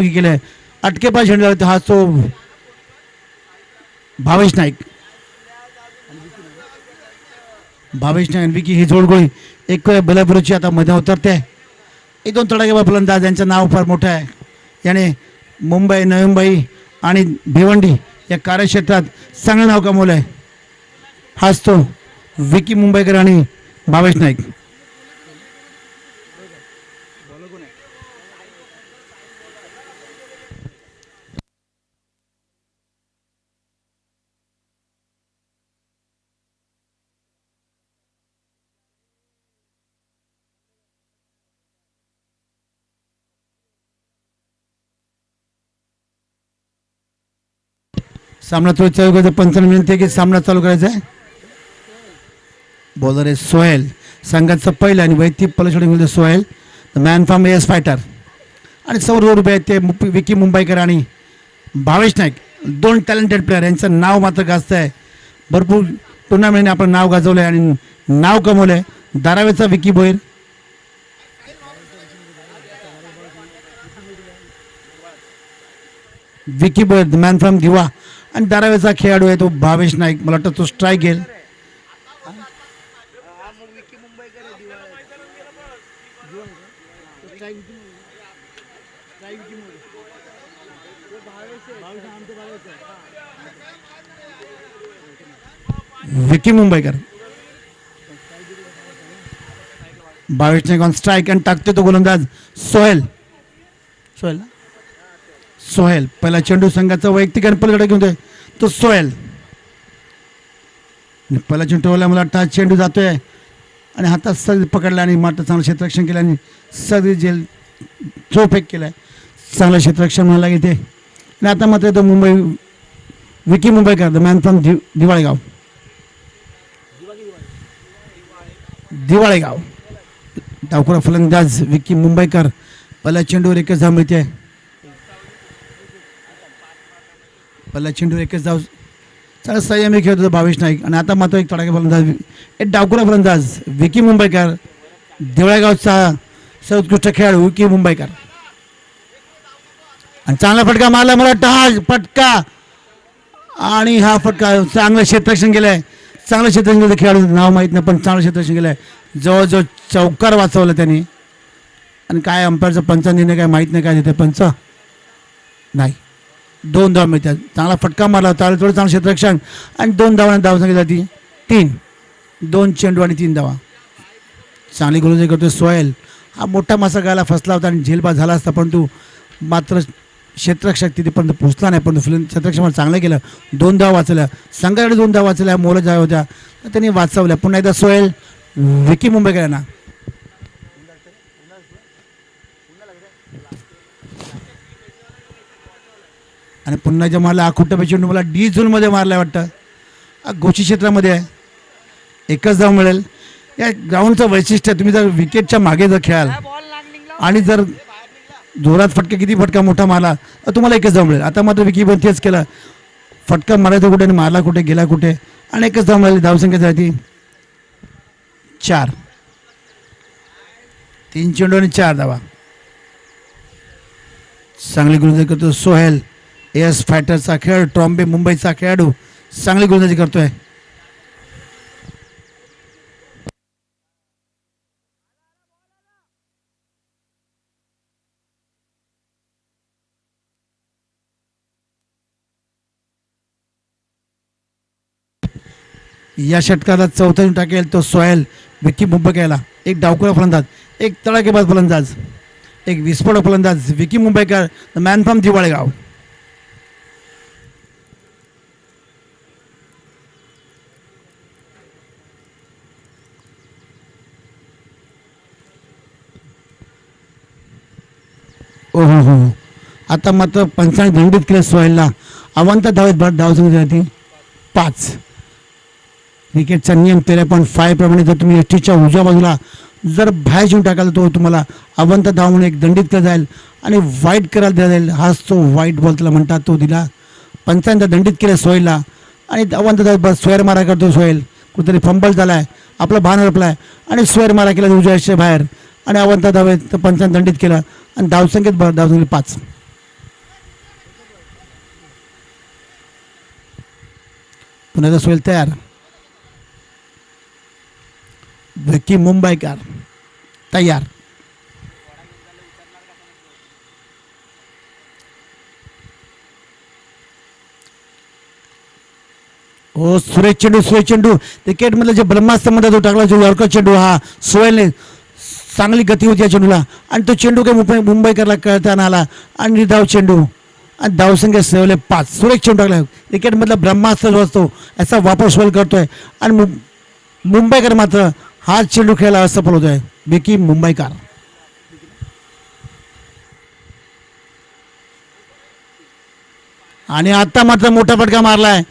केलंय अटकेपाय झेंडा हा तो भावेश नाईक. भावेश नाईक विकी ही जोडगोळी एक बेलापूरची आता मध्ये उतरते. एक दोन तडाखेबाज फलंदाज यांचं नाव फार मोठं आहे. याने मुंबई नवी मुंबई आणि भिवंडी या कार्यक्षेत्रात चांगलं नाव कमवलं आहे. हाच तो विकी मुंबईकर आणि भावेश नाईक. सामना तो चालू करायचा. पंचांना विनंती आहे की सामना चालू करायचा आहे. बॉलर आहे सोहेल. संघाचं पहिलं आणि वैयक्तिक पलशोडिंग Sohel the man from S fighter. आणि समोर जो रुपये आहेत ते विकी मुंबईकर आणि भावेश नाईक. दोन टॅलेंटेड प्लेअर यांचं नाव मात्र गाजतं आहे. भरपूर टुर्नामेंटने आपण नाव गाजवलं आहे आणि नाव कमवलं आहे. धारावीचा Vicky Bhoir. Vicky Bhoir the man from Diva. आणि धारावीचा खेळाडू आहे तो भावेश नाईक. मला वाटतं तो स्ट्राईक घेईल. विकी मुंबईकर भावेश नाईक ऑन स्ट्राईक आणि टाकते तो गोलंदाज सोहेल. सोहेल सोहेल पहिला चेंडू संघाचा वैयक्तिक आणि पलीकडे घेऊन तो सोहेल. पहिला चेंडू मला वाटतं चेंडू जातोय आणि हातात सगळी पकडला आणि मात्र चांगलं क्षेत्ररक्षण केलं आणि सगळी जेल थ्रो फेक केलाय. चांगलं क्षेत्ररक्षण म्हणायला घेते. आणि आता मात्र तो Mumbai Vicky Mumbaikar the man from दिवाळेगाव. दिवाळेगाव डावखुरा फलंदाज विकी मुंबईकर. पहिल्या चेंडूवर एकच धाव मिळते. पहिल्या चेंडूवर एकच धाव. चांगला संयमी खेळत होता भावेश नाईक. आणि आता मात्र एक तडाखे फलंदाज एक डावखुरा फलंदाज विकी मुंबईकर. दिवाळेगावचा सर्वोत्कृष्ट खेळाडू विकी मुंबईकर. आणि चांगला फटका मारला मला वाटतं हा फटका. आणि हा फटका चांगलं क्षेत्ररक्षण केलंय. चांगलं क्षेत्ररक्षण केलं. खेळाडू नाव माहीत नाही पण चांगलं क्षेत्ररक्षण केलं आहे. जवळजवळ चौकार वाचवलं त्यांनी. आणि काय अंपायरचं पंचांनी काय माहीत नाही काय देते पंच नाही. 2 धाव मिळतात. चांगला फटका मारला होता. थोडं चांगलं क्षेत्ररक्षण आणि 2 धावांना धाव संख्या जाती 3. 2 चेंडू आणि 3 धावा. चांगली गोलंदाजी करतोय सोहेल. हा मोठा मासा गायला फसला होता आणि झेलबाद झाला असता परंतु मात्र क्षेत्ररक्षक तिथेपर्यंत पोहोचला नाही. परंतु क्षेत्ररक्षण चांगलं केलं. 2 धावा वाचवल्या. संघाकडे 2 धावा वाचवल्या. मोल जाय होत्या तर त्यांनी वाचवल्या. पुन्हा एकदा सोहेल विकी मुंबईकर यांना. आणि पुन्हा जे मारला हा खुट्टा चेंडू मला डी झोनमध्ये मारला वाटतं. गोची क्षेत्रामध्ये आहे. एकच धाव मिळेल. या ग्राउंडचं वैशिष्ट्य तुम्ही जर विकेटच्या मागे जर खेळाल आणि जर जोरात फटका किती फटका मोठा मारला तर तुम्हाला एकच धाव मिळेल. आता मात्र विकी पण तेच केलं. फटका मारायचा कुठे आणि मारला कुठे गेला कुठे आणि एकच धाव मिळाली. धावसंख्या जाती 4. 3 चेंडू आणि 4 धावा. चांगली गोलंदाजी करतो सोहेल. एस फायटरचा खेळ ट्रॉम्बे मुंबईचा खेळाडू चांगली गोलंदाजी करतोय. या षटकाला चौथा टाकेल तो सोहेल विकी मुंबईकरला. एक डावखुरा फलंदाज एक तडाखेबाज फलंदाज एक विस्फोटक फलंदाज Vicky Mumbaikar the man from दिवाळेगाव. ओ हो हो. आता मात्र पंचांनी दंडित केलं सोहेलला. अवंत धावेत धावसंख्या जाती 5. क्रिकेटचा नियम 13.5 प्रमाणे जर तुम्ही एसटीच्या उजव्या बाजूला जर बाहेर घेऊन टाकाल तो तुम्हाला अवंत धाव म्हणून एक दंडित केला जाईल आणि वाईट करायला दिला जाईल. हाच तो वाईट बॉल त्याला म्हणतात तो दिला. पंचांनी दंडित केलं सोहेलला आणि अवंत धाव स्वेअर मारा करतो सोहेल. कुठेतरी फंबल झाला आहे. आपला भान हरपलाय आणि स्वेअर मारा केला उजव्याच्या बाहेर आणि अवंत धावेत तर पंचांनी दंडित केलं आणि धावसंख्येत 5. पुण्याचा सोहेल तयार. विकी मुंबईकर तयार. हो सुरेश चेंडू क्रिकेटमधलं जे ब्रह्मास्त्र मध्ये तो टाकला जो यॉर्कर चेंडू हा सोहेलने चांगली गती होती या चेंडूला आणि तो चेंडू काही मुंबईकरला कळताना आला आणि निर्धाव चेंडू आणि धावसंख्या सेवले 5. सुरेश चेंडू टाकला. क्रिकेटमधला ब्रह्मास्त्र जो असतो याचा वापर सोहेल करतोय आणि मुंबईकर मात्र हा चेंडू खेळायला असफल होतोय. विकी मुंबईकर. आणि आता मात्र मोठा फटका मारलाय.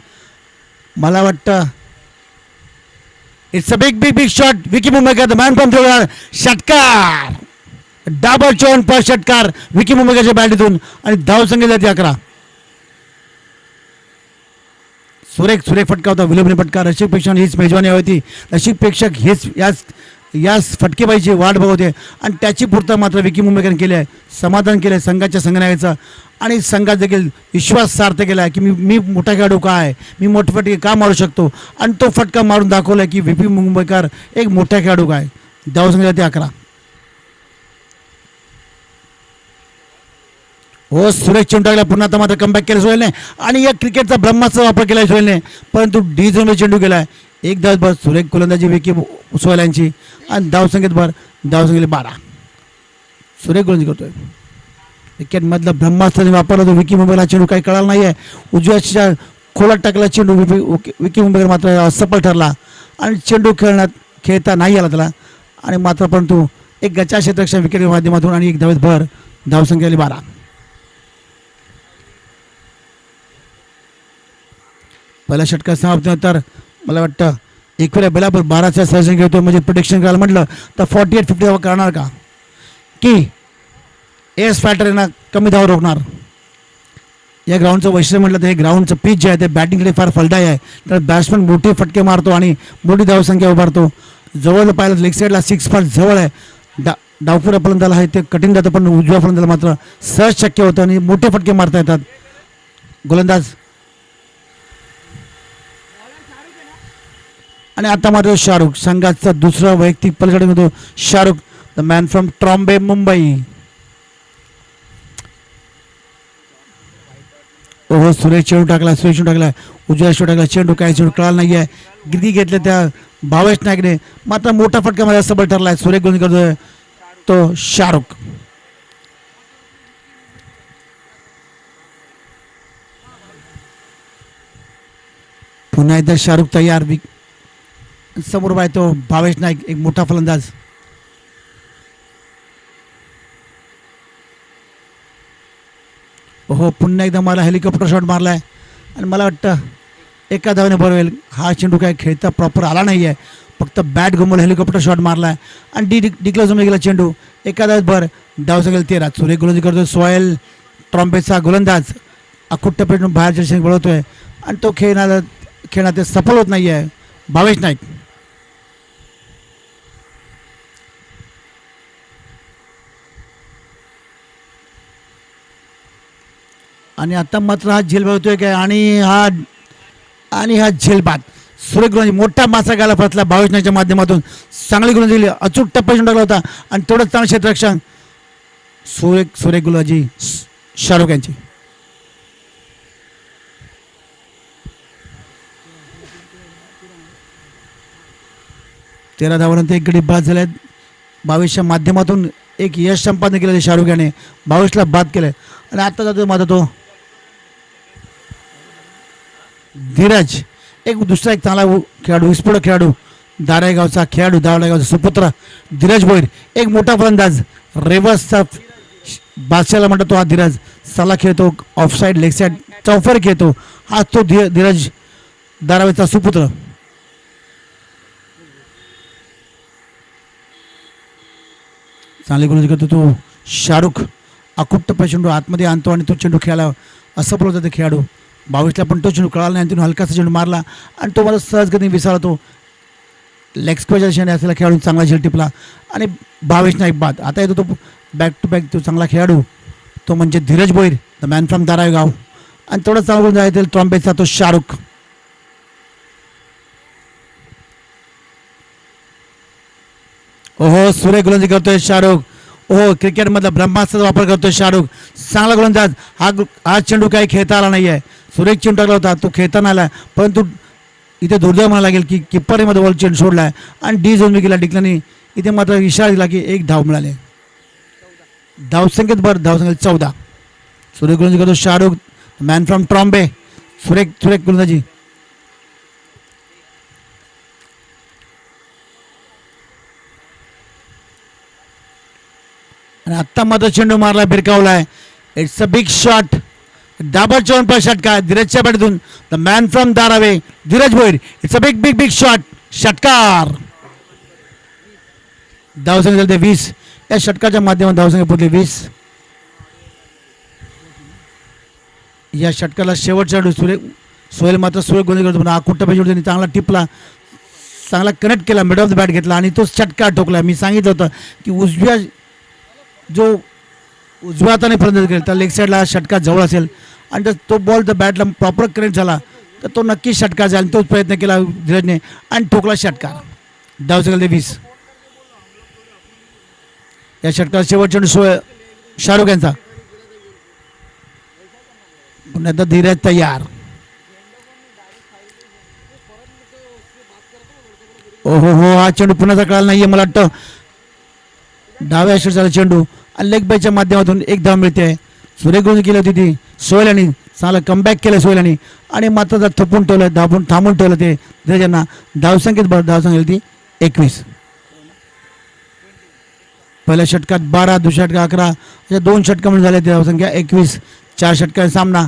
मला वाटतं it's a big shot. Vicky Mumbaikar the man from षटकार. डबल चोन पर षटकार विकी मुंबईकरच्या बॅटीतून आणि धावसंख्या जाते 11. सुरेख फटका होता. विलोभनीय फटका. रसिक प्रेक्षक हीच मेजवानी होती. रसिक प्रेक्षक हेच याच फटकेबाईची वाट बघवते आणि त्याची पूर्तता मात्र विकी मुंबईकरने केली आहे. समाधान केलं आहे संघाच्या संघनायकाचं आणि संघात देखील विश्वास सार्थ केला आहे की मी मोठा खेळाडू का आहे, मी मोठे फटके का मारू शकतो आणि तो फटका मारून दाखवला की विकी मुंबईकर एक मोठा खेळाडू काय. धावसंख्या जाते 11. हो सुरेश चेंडू टाकला. पुन्हा आता मात्र कमबॅक केलं सोहेलने आणि या क्रिकेटचा ब्रह्माचा वापर केला सोहेलने परंतु डी झोनमध्ये चेंडू केला. एक धाव भर सुरेख गोलंदाजी विकी सोहेल यांची आणि धावसंख्येत भर. धावसंख्येला 12. सुरेख गोलंदाजी करतोय. क्रिकेटमधलं ब्रह्मास्त्र वापरला तो विकी मुंबईला चेंडू काही कळाला नाही आहे. उजव्याच्या खोलात टाकला चेंडू. विकी मुंबईकर मात्र असफल ठरला आणि चेंडू खेळता नाही आला त्याला आणि मात्र परंतु एक गचा क्षेत्ररक्षण विकेट माध्यमातून आणि एक धावेत भर. धावसंख्येला 12. पहिला षटकार समाप्तीनंतर मला वाटतं एकवेळा बेलापूर 12च्या सर्जन घेतो म्हणजे प्रोटेक्शन करायला म्हटलं तर 48-50 करणार का की एस फॅटर यांना कमी धाव रोखणार. या ग्राउंडचं वैशिष्ट्य म्हटलं तर हे ग्राउंडचं पिच जे आहे ते बॅटिंगकडे फार फलदायी आहे. तर बॅट्समन मोठी फटके मारतो आणि मोठी धावसंख्या उभारतो. जवळ पाहिलं लेग साईडला 6 फार जवळ आहे. डावपुऱ्या फलंदाला आहे ते कठीण जातं पण उजव्या फलंदाला मात्र सहज शक्य होतं आणि मोठे फटके मारता येतात. गोलंदाज आणि आता मात्र शाहरुख संघाचा दुसरा वैयक्तिक पलीकडे होतो. Shahrukh the man from Trombay Mumbai. ओहो सुरेश चेंडू टाकला. उजव्या चेंडू टाकला. चेंडू काय चेंडू कळाला नाही आहे. गिरगी घेतले त्या भावेश नायकने मात्र मोठा फटका माझ्या सबळ ठरला आहे. सुरेख गोलंदाजी करतोय तो शाहरुख. पुन्हा एकदा शाहरुख तयार. समोर आहे तो भावेश नाईक एक मोठा फलंदाज. हो पुन्हा एकदा मला हेलिकॉप्टर शॉट मारलाय आणि मला वाटतं एका धावाने बरं होईल. हा चेंडू काय खेळता प्रॉपर आला नाही आहे. फक्त बॅट घुमवलं हेलिकॉप्टर शॉट मारलाय आणि डिक्लेअर जमला गेला चेंडू. एका धावात भर. धावसंख्या 13. सुरेख गोलंदाजी करतोय. सोहेल ट्रॉम्पेचा गोलंदाज अखुट्ट पेटून बाहेरच्या दिशेने वळवतोय आणि तो खेळण्यात ते सफल होत नाही आहे. भावेश नाईक. आणि आता मात्र हा झेल होतोय काय आणि हा झेलबाद. सुरेख गोलंदाजी मोठा मासा गाला फसला भावेश नाईकच्या माध्यमातून. चांगली गोलंदाजी दिली. अचूक टप्पा टाकला होता आणि तेवढंच चांगलं क्षेत्ररक्षण सुरेख गोलंदाजी शाहरुख यांची. तेरा धावानंतर एक गडी बाद झाले. 22च्या माध्यमातून एक यश संपादन केलं शाहरुख याने. 22ला बाद केलं आणि आता जातो मात्र तो धीरज एक दुसरा एक चांगला खेळाडू विस्फोटक खेळाडू दारेगावचा सुपुत्र धीरज भोईर एक मोठा फलंदाज. रेवर्सचा बादशाला म्हणतो तो हा धीरज. सला खेळतो. ऑफसाईड लेग साईड चौफर खेळतो. हा तो धीरज दारावेचा सुपुत्र. चांगली गोलंदाजी करतो तो शाहरुख. अकुट्ट चेंडू आतमध्ये आणतो आणि तो चेंडू खेळायला असफल होता ते खेळाडू. 22ला पण तो चेंडू कळाला नाही. तिथून हलकासा चेंडू मारला आणि तो मला सहजगतीने विसरला. तो लेग स्क्वेअरच्या दिशेने असलेला खेळाडू चांगला झेल टिपला आणि भावेश नाईक बाद. आता येतो तो बॅक टू बॅक तो चांगला खेळाडू तो म्हणजे Dheeraj Bhoir the man from दारागाव आणि तेवढा चांगला गोलंदाज आहे ट्रॉम्पेचा तो शाहरुख. ओहो सुरेख गोलंदाजी करतोय शाहरुख. ओहो क्रिकेटमधला ब्रह्मास्त्राचा वापर करतोय शाहरुख. चांगला गोलंदाज. हा चेंडू काही खेळता आला नाही आहे. सुरेख चेंडू टाकला होता तो खेळता नाही आला, परंतु इथे दुर्दैव म्हणायला लागेल की किप्परमध्ये बॉल चेंडू सोडला आहे आणि डी झोन गेला डिक्लानी. इथे मात्र इशारा दिला की एक धाव मिळाले. धावसंख्येत धावसंख्येत 14. सुरेख गोलंदाजी करतो शाहरुख, मॅन फ्रॉम ट्रॉम्बे. सुरेख सुरेख गोलंदाजी. आणि आत्ता मात्र चेंडू मारला भिरकावलाय. It's a big shot. Double चौन षटकार धीरजच्या बॅटून. The man from Dharavi Dheeraj Bhoir. It's a big big big shot. षटकार. धावसंख्या झाली 20. या षटकाच्या माध्यमातून धावसंख्या पोहोचली 20. या षटकाला शेवटच्या सोहेल मात्र सुरेख गोलंदाजी करतो. आकुट्टा पाहिजे त्यांनी चांगला टिपला, चांगला कनेक्ट केला, मिड ऑफ द बॅट घेतला आणि तो षटकार ठोकला. मी सांगितलं होतं की उजव्या हाताने फलंदाजी करेल तर लेग साईडला षटकार जवळ असेल आणि जर तो बॉल जर बॅटला प्रॉपर कनेक्ट झाला तर तो नक्कीच षटकार जाईल. तोच प्रयत्न केला धीरजने आणि ठोकला षटकार. धावसंख्या 20. या षटकार शेवटच्या शाहरुख यांचा. पुन्हा एकदा धीरज तयार. ओहो हो हा चेंडू पुन्हा कळाला नाहीये मला वाटतं. डाव्या षटकाचा चेंडू आणि लेग बायच्या माध्यमातून एक धाव मिळते. सुरेख गोलंदाजी केली होती ती सोहेल यांनी. चांगला कमबॅक केलं सोहेल यांनी आणि मात्र थपून ठेवलं, थांबून ठेवलं ते धीरजांना. धावसंख्येत धावसंख्या ती 21. पहिल्या षटकात 12, दुसऱ्या षटकात 11 अशा 2 षटकामध्ये झाले ते धावसंख्या 21. 4 षटकार सामना.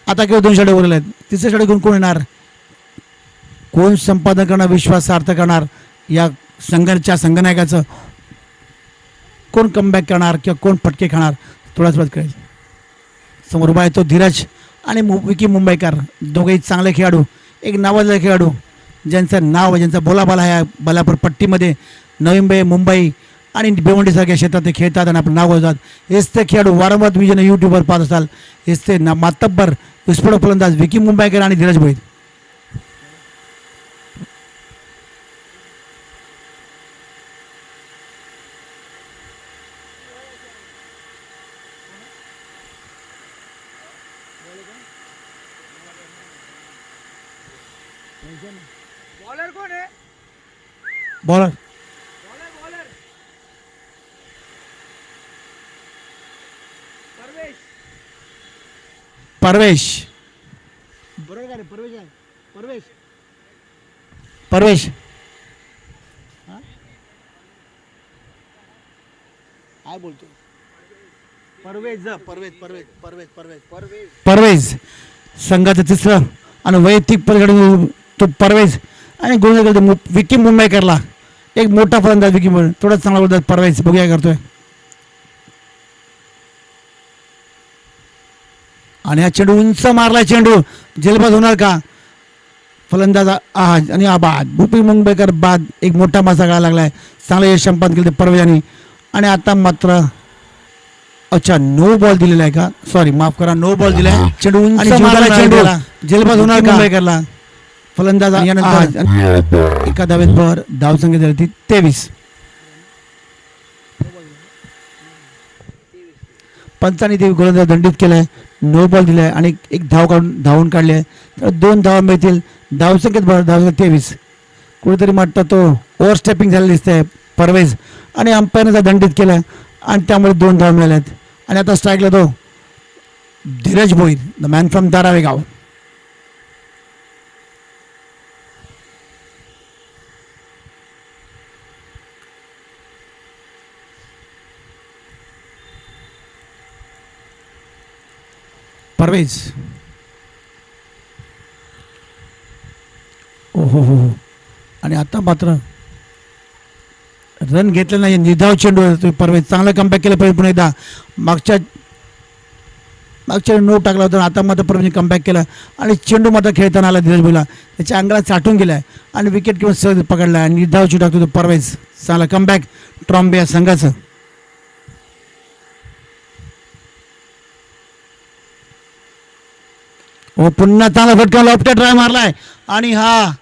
आता केवळ 2 षटक उरले आहेत. तिसऱ्या षटक घेऊन कोण येणार, कोण संपादन करणार, विश्वास सार्थ करणार या संघनायकाचं, कोण कमबॅक करणार किंवा कोण फटके खाणार थोडाच वेळ कळेल. समोर उभा आहे तो धीरज आणि विकी मुंबईकर. दोघेही चांगले खेळाडू, एक नावाजलेले खेळाडू ज्यांचं नाव, ज्यांचा बोलाबाला आहे बलापूर पट्टीमध्ये, नवी मुंबई आणि भिवंडीसारख्या क्षेत्रात ते खेळतात आणि आपलं नाव होतात. हेच ते खेळाडू वारंवार तुम्ही ज्यांना यूट्यूबवर पाहत असाल. हेच ते मातब्बर विस्फोटक फलंदाज विकी मुंबईकर आणि धीरज भोईर. बॉलर कौन है? Bowler bowler Parvesh. बरोबर का रे? परवेश आहे. परवेश काय बोलतो? परवेज संघाचं तिसरं आणि वैयक्तिक पलीकडे तो परवेज आणि गोलंदाजी विकी मुंबईकरला. एक मोठा फलंदाज विकी मुंबई, थोडा चांगला गोलंदाज परवेज. बघूया करतोय. आणि हा चेंडू उंच मारला. चेंडू जलबाद होणार का? फलंदाज आज आणि आबाद विकी मुंबईकर बाद. एक मोठा मासा गळा लागलाय. चांगलं यश संपादन केलं परवेजांनी. आणि आता मात्र अच्छा नो बॉल दिलेला आहे का? सॉरी माफ करा, नो बॉल दिलाय. चेंडू उंच मारला. चेंडू जलबाद होणार का मुंबईकरला? फलंदाज एका धावेत भर. धावसंख्या झाली ती 23. पंचांनी ते गोलंदाज दंडित केलाय, नो बॉल दिलाय आणि एक धावून काढले तर 2 धावा मिळतील. धावसंख्येत भर. धावसंख्या 23. कुठेतरी वाटतं तो ओव्हरस्टेपिंग झालेलं दिसतंय परवेज आणि अंपायरने दंडित केलाय आणि त्यामुळे 2 धावा मिळाल्यात. आणि आता स्ट्राईकला तो Dheeraj Bhoir, the man from Dharavi गाव. परवेज ओहो हो. आणि आता मात्र रन घेतले नाही. निर्धाव चेंडू परवेज चांगलं कमबॅक केलं पाहिजे. पुन्हा एकदा मागच्या नो टाकला होता. आता मात्र परवेजने कमबॅक केला आणि चेंडू मात्र खेळताना आला धीरज भोईरला. त्याच्या अंगाला चाटून गेलाय आणि विकेट किंवा सहज पकडला आणि निर्धाव चेंडू टाकतो तो परवेज. चांगला कमबॅक ट्रॉम्बे या संघाचं. हो पुन्हा चांगला फटका लॉफ्ट ट्राय मारलाय आणि हा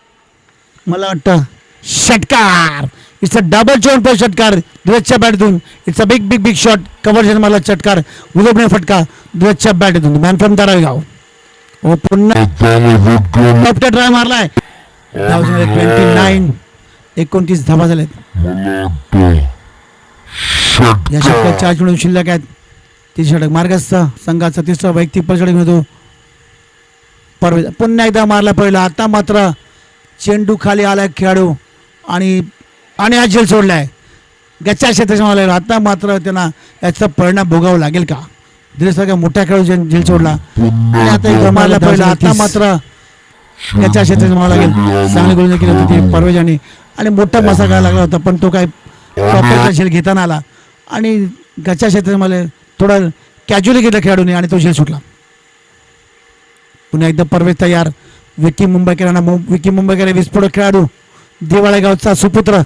मला वाटतं षटकार. इट्स अ डबल चोन पर षटकार धीरजच्या बॅटतून. It's a big big big shot cover जन्माला षटकार विलोभनीय फटका धीरजच्या बॅटतून. Man from धारावीगाव. हो पुन्हा ट्राय मारलाय. 29 धावा झाल्यात. या षटकात 4 चेंडू शिल्लक आहेत. ती षटक मार्गस्थ संघाचा तिसरा वैयक्तिक षटक मिळतो. परवेज पुन्हा एकदा मारला पहिला. आता मात्र चेंडू खाली आलाय खेळाडू आणि हा झेल सोडलाय गच्च्या क्षेत्राच्या मारला. आता मात्र त्यांना याचा परिणाम भोगावा लागेल का? दिवसाच्या मोठ्या खेळाडू झेल सोडला आणि आता एकदा मारला पहिला. आता मात्र गच्च्या क्षेत्राच्या मारावा लागेल. चांगली गोलंदाजी केली होती परवेजांनी आणि मोठा मसा करायला लागला होता पण तो काय प्रॉपर झेल घेताना आला आणि गच्च्या क्षेत्राच्या मला थोडं कॅज्युअली घेतलं खेळाडूने आणि तो झेल सुटला. पुन्हा एकदा परवेज तयार. विकी मुंबईकर विस्फोटक खेळाडू दिवाळे गावचा सुपुत्र.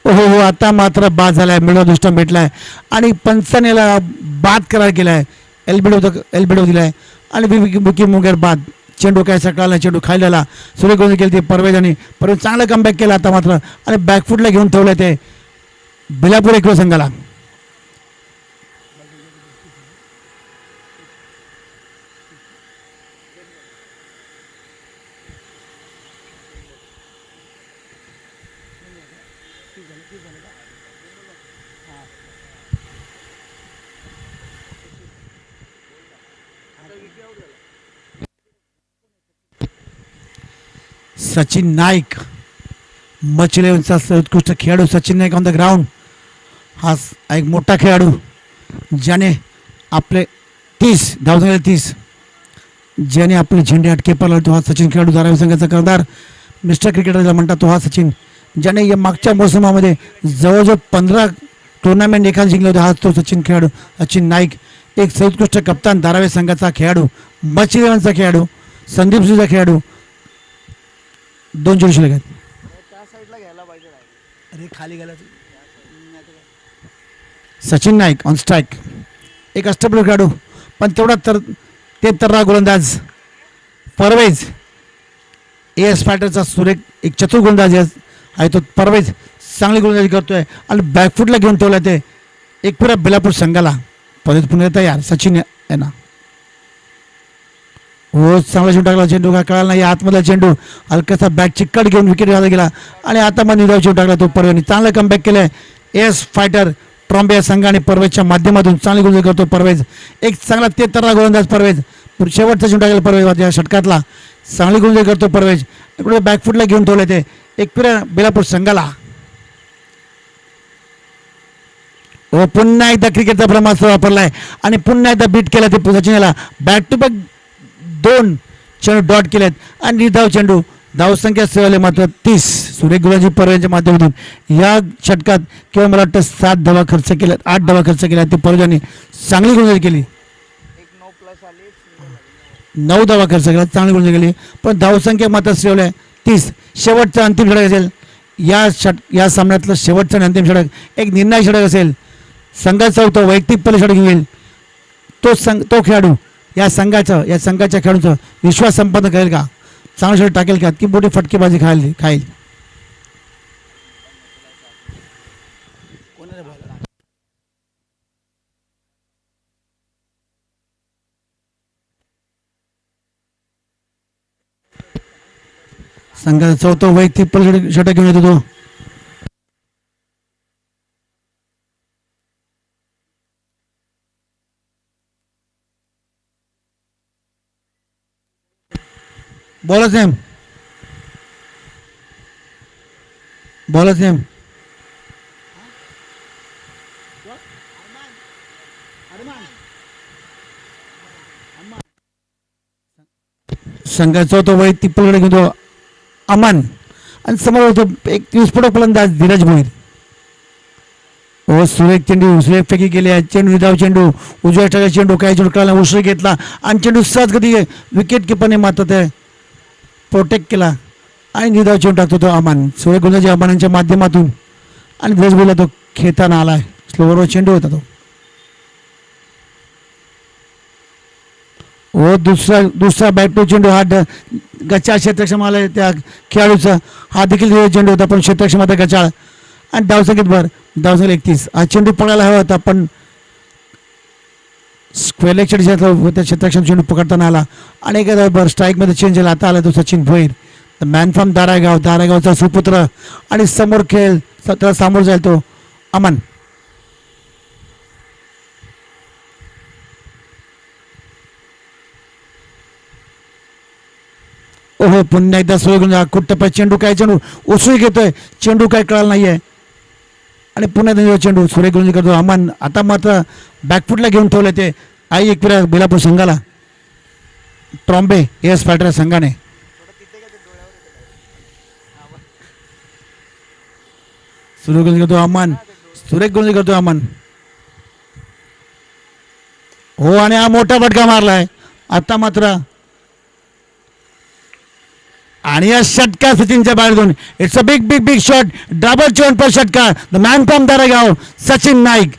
हो आता मात्र बाद झालाय. मिळवा दृष्टा भेटलाय आणि पंचानेला बाद करार केलाय. एलबिडो दिलाय आणि विकी मुंबईकर बाद. चेंडू काय सकाळला चेंडू खायला सूर्यगोंद केली ते परवेजांनी. परवेज चांगला कमबॅक केला आता मात्र आणि बॅकफुटला घेऊन ठेवलं ते बिलापूर एकलो संघाला. सचिन नाईक मचिलेवचा उत्कृष्ट खेळाडू. Sachin Naik on the ground. हा एक मोठा खेळाडू ज्याने आपले 30 धाव झाले 30. ज्याने आपले झेंडे हटके पडला तो हा सचिन खेळाडू. धारावी संघाचा करदार मिस्टर क्रिकेटरला म्हणतात तो हा सचिन. ज्याने या मागच्या मोसमामध्ये जवळजवळ 15 टुर्नामेंट एखाद जिंकले होते. हा तो सचिन खेळाडू सचिन नाईक. एक सर्वोत्कृष्ट कप्तान धारावी संघाचा खेळाडू. मचिलेवनचा खेळाडू. संदीप सुजा खेळाडू. 2 चेंडू शिल्लक आहेत. त्या साईडला घ्यायला पाहिजे. अरे खाली गेला. Sachin Naik on strike. एक अष्टपैलू खेळाडू पण तेवढा ते तर्रा गोलंदाज परवेज. एस फायटरचा सुरेख एक चतुर गोलंदाज आहे तो परवेज. चांगली गोलंदाजी करतोय आणि बॅकफुटला घेऊन ठेवला ते एक पुरा बेलापूर संघाला. परत पुन्हा तयार सचिन यांना. हो चांगला चेंडू टाकला. चेंडू काय कळाला नाही. आतमधला चेंडू हलकासा बॅट चिक्कट घेऊन विकेट घाला गेला आणि आता मग निधाव चेंडू टाकला तो परवेने. चांगलं कमबॅक केलंय एस फायटर ट्रॉम्बे या संघाने परवेजच्या माध्यमातून. चांगली गोलंदाजी करतो परवेज. एक चांगला तेतर्रा गोलंदाज परवेज. शेवटचा चेंडू टाकला परवेज या षटकातला. चांगली गोलंदाजी करतो परवेज. इकडे बॅकफुटला घेऊन ठेवलं ते एक पुऱ्या बेलापूर संघाला. हो पुन्हा एकदा क्रिकेटचा ब्रह्मास्त्र वापरलाय आणि पुन्हा एकदा बीट केला ते सचिनला. बॅक टू बॅक 2 चेंडू डॉट केलेत आणि निर्धाव चेंडू. धावसंख्या सेवले मात्र 30. सुरेख गोलंदाजी परवेच्या माध्यमातून या षटकात केवळ मला वाटतं 7 धावा खर्च केल्यात 8 धावा खर्च केल्या. ते परवेजांनी चांगली गोलंदाजी केली. 9 धावा खर्च केला. चांगली गोलंदाजी केली पण धावसंख्या मात्र सेवल्या 30. शेवटचा अंतिम षटक असेल या सामन्यातलं शेवटचं आणि अंतिम षटक एक निर्णायक षटक असेल. संघाचा होतो वैयक्तिक पहिले षटक घेईल तो खेळाडू या संघाच्या खेळाडूचा विश्वास संपादन करेल का? चांगला षटक टाकेल का? की मोठी फटकेबाजी खाईल? संघाचा चौथा वैयक्तिक पहिले षटक घेऊन येतो तो. बॉलच नेम संघाचा तो वैयक्तिक पलीकडे घेतो अमन आणि समोर होतो एक विस्फोटक फलंदाज धीरज भोईर. हो सुरेख चेंडू फेकी केली आहे. चेंडू निधाव चेंडू उजव्या टाका चेंडू काय चेंडू कळाला उसळी घेतला आणि चेंडू सहज गती विकेट किपरने मात्र ते प्रोटेक्ट केला आणि निधाव चेंडू टाकतो तो अमन. सुरेख गोलंदाजी अमनांच्या माध्यमातून आणि धीरज भोईरला तो खेळताना आलाय. स्लोवर चेंडू होता तो. हो दुसरा बॅट टू चेंडू हा गचाळ क्षेत्रक्षम आला त्या खेळाडूचा. हा देखील चेंडू होता पण क्षेत्रक्षम आता गचाळ आणि धावसंख्येत भर. धावसंख्या 31. हा चेंडू पकडायला हवा होता पण स्क्वेअर लेगच्या त्या क्षेत्राक्षम चेंडू पकडताना आला आणि एखादा भर स्ट्राईकमध्ये चेंज झाला. आता आला तो Sachin Bhoir, the man from दारागावचा सुपुत्र. आणि समोर खेळ त्याला सामोर जाईल तो अमन. ओहो, पुन्हा एकदा सोय घेऊन कुठं चेंडू काय चेंडू उसळी घेतोय, चेंडू काय कळाला नाहीये आणि पुन्हा एकदा चेंडू सुरेख गोलंदाजी करतो अमन. आता मात्र बॅकफुटला घेऊन ठेवलं ते आई एकविरा बेलापूर संघाला. ट्रॉम्बे एस फायटर संघाने सुरेख गोलंदाजी करतो अमन. सुरेख गोलंदाजी करतो अमन. हो, आणि हा मोठा फटका मारलाय आता मात्र. आणि या षटकार सचिनच्या बाहेरून. It's a big big big shot. Double चोन पर षटकार. द मॅन फ्रॉम दारागाव सचिन नाईक.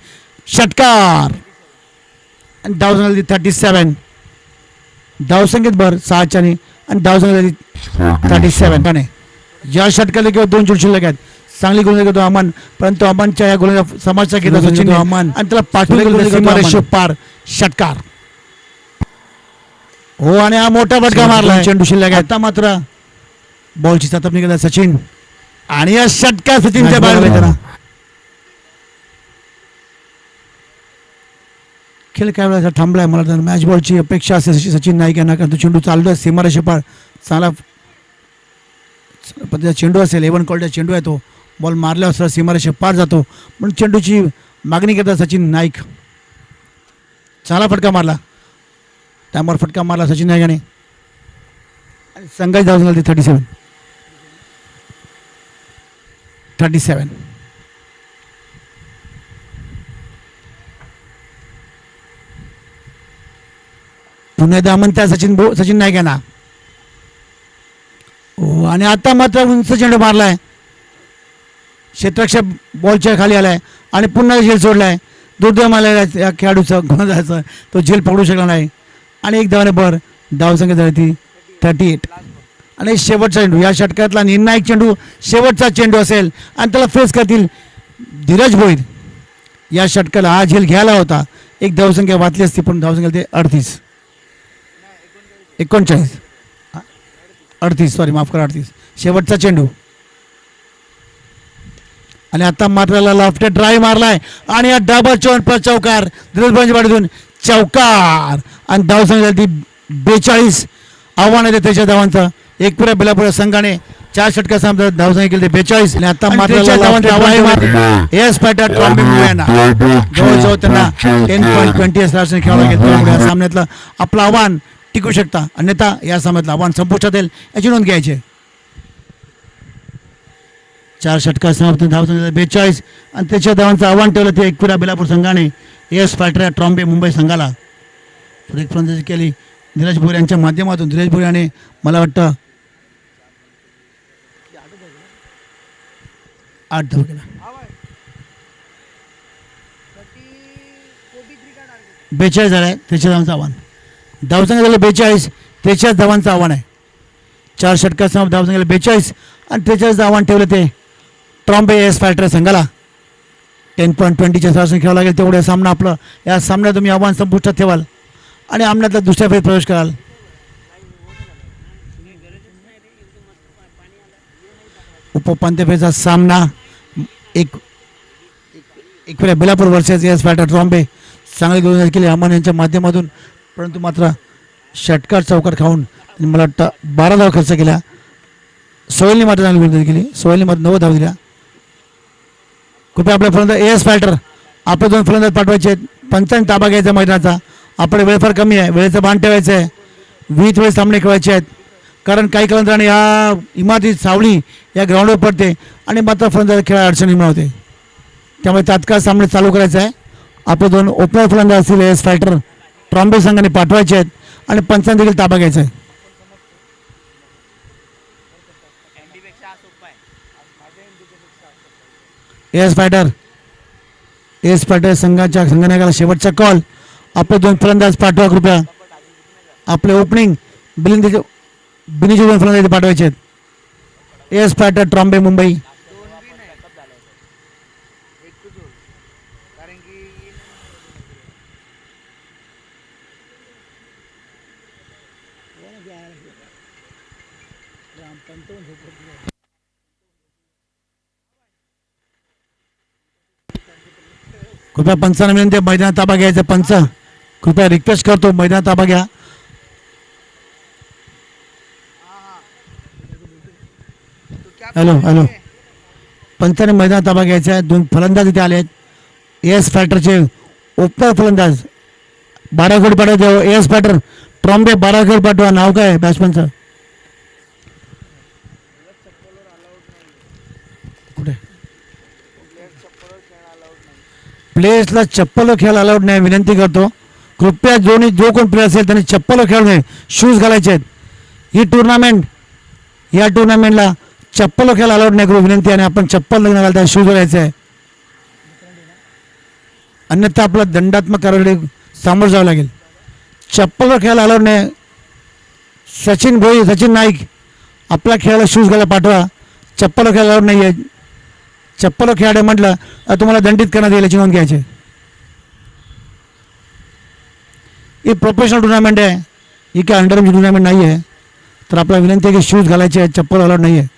षटकार. धावसंख्या 37. धावसंख्येत भर 6 आणि धावसंख्या 37. या षटकाला किंवा 2 चूक शिल्लक आहेत. चांगली गोलंदाजी करतो अमन, परंतु अमनच्या या गोलंदाजी समाजचा घेतला सचिन अमन आणि त्याला पाठवून पार. षटकार. हो, आणि हा मोठा फटका मारला. चेंडू शिल्लक आहे. आता मात्र बॉलची चाचपणी केला सचिन आणि या षटकार सचिनच्या बाहेर. खेळ काय वेळा थांबलाय. मला तर मॅच बॉलची अपेक्षा असते सचिन नाईक यांना, कारण तो चेंडू चालतोय सीमारेषे पार. चांगला पद्धतीचा चेंडू असेल, 11 कॉलचा चेंडू आहे तो. बॉल मारल्यावर सरळ सीमारेषे पार जातो, पण चेंडूची मागणी करतात सचिन नाईक. चांगला फटका मारला, त्यामुळे फटका मारला सचिन नाईक याने आणि संघाची धाव झाली 37. पुन्हा एकदा म्हणतात सचिन नाईक यांना. हो, आणि आता मात्र उंच चेंडू मारलाय. क्षेत्ररक्षक बॉलच्या खाली आलाय आणि पुन्हा झेल सोडलाय. दुर्दैव आलेला या खेळाडूचा गोलंदाजाचा, तो झेल पकडू शकला नाही आणि एक धावाने भर. धावसंख्या झाली ती 38. आणि शेवटचा चेंडू, या षटकातला निर्णायक चेंडू, शेवटचा चेंडू असेल आणि त्याला फेस करतील धीरज भोईर. या षटकाला हा झेल घ्यायला होता. एक धावसंख्या वाचली असती, पण धावसंख्या ते 38 सॉरी माफ करा 38. शेवटचा चेंडू आणि आता मात्र लाफ्ट ड्राईव्ह मारलाय आणि या डबल चोन पर चौकार. धीरज बाडीतून चौकार आणि धावसंख्या ती 42. आव्हान आहे त्याच्या धावांचं. एकपुऱ्या बेलापुऱ्या संघाने 4 षटका सामना धावसंख्या केली 42. आणि आता मात्र एस पॅटर ट्रॉम्बे मुंबईना जवळजवळ त्यांना 10.20 खेळायला घेतलं. या सामन्यातलं आपलं आव्हान टिकू शकता, अन्यथा या सामन्यातलं आव्हान संपुष्टात येईल याची नोंद घ्यायची. 4 षटका समाप्त, धावसंख्या 42 आणि त्याच्या धावांचं आव्हान ठेवलं ते एकपुरा बेलापूर संघाने एस फायटर ट्रॉम्बे मुंबई संघाला. एक फलंदाजी केली धीरज भोईर यांच्या माध्यमातून. धीरज भोईर याने मला वाटतं 8 धावा केला. 42 झालाय त्याच्या धावांचं आव्हान. धावसंख्या झालं 42, 43 धावांचं आव्हान आहे. 4 षटका समाप्त, धावसंख्या 42 आणि 43 आव्हान ठेवलं ते ट्रॉम्बे एस फायटर संघाला. 10.20च्या सरासरी खेळावं लागेल तेवढे सामना आपलं. या सामन्यात तुम्ही आव्हान संपुष्टात ठेवाल आणि आमण्यातला दुसऱ्या फेरीत प्रवेश कराल. उपउपांत्य फेरीचा सामना Ekvira Belapur versus S fighter Trombay. चांगली गोलंदाजी केली अमन यांच्या माध्यमातून, परंतु मात्र षटकार चौकार खाऊन मला वाटतं 12 धावा खर्च केल्या. सोहेलने मात्र चांगली गोलंदाजी केली. सोहेलने मात्र 9 धावा दिल्या. कृपया आपल्या फलंदाज एस फायटर आपले 2 फलंदाज पाठवायचे आहेत. 5 ताबा घ्यायचा मैदानाचा. आपले वेळ फार कमी आहे, वेळेचं भान ठेवायचं आहे. 20 वेळ सामने खेळायचे आहेत, कारण काही कालांतराने ह्या इमारती सावली या ग्राउंडवर पडते आणि मात्र फलंदाज खेळा अडचण निर्माण होते. त्यामुळे तात्काळ सामने चालू करायचं आहे. आपले 2 ओपनर फलंदाज असतील एस फायटर ट्रॉम्बे संघाने पाठवायचे आहेत आणि 5 देखील ताबा घ्यायचा आहे. एस फायटर संघाच्या संघनायकाला शेवटचा कॉल. आपले 2 फलंदाज पाठवा कृपया. आपले ओपनिंग बिनिचे 2 फलंदाज पाठवायचे आहेत. S fighter Trombay Mumbai. कृपया पंचांना विनंती आहे, मैदानात ताबा घ्यायचा. पंच कृपया रिक्वेस्ट करतो, मैदानात ताबा घ्या. हॅलो हॅलो, पंचाने मैदानात ताबा घ्यायचा आहे. 2 फलंदाज इथे आले आहेत. एस फॅक्टरचे ओपनर फलंदाज 12 गडी पाठवा. एस फॅक्टर ट्रॉम्बे 12 गडी पाठवा. नाव काय बॅट्समनचं? कुठे? प्लेयर्सला चप्पल खेळ अलाउड नाही, विनंती करतो. कृपया जो कोण प्लेयर असेल त्यांनी चप्पल खेळू नये, शूज घालायचे आहेत. ही टुर्नामेंट, या टुर्नामेंटला चप्पल खेळ अलाउड नाही करू विनंती. आणि आपण चप्पल न घालता शूज घालायचे आहे, अन्यथा आपला दंडात्मक कारवाई सामोरं जावं लागेल. चप्पल खेळायला अलाउड नाही. सचिन नाईक आपल्या खेळाला शूज घालायला पाठवा. चप्पल खेळायला अलाउड नाही आहे. चप्पल खेळाडे म्हटलं तुम्हाला दंडित करण्यात येईल, याची नोंद घ्यायची. ही प्रोफेशनल टुर्नामेंट आहे, ही काय अंडरची टुर्नामेंट नाही आहे. तर आपल्याला विनंती आहे की शूज घालायचे आहे, चप्पल अलाउड नाही आहे.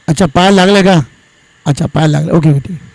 अच्छा, पायाला लागले का? अच्छा, पायाला लागले. ओके ओके, ठीक आहे.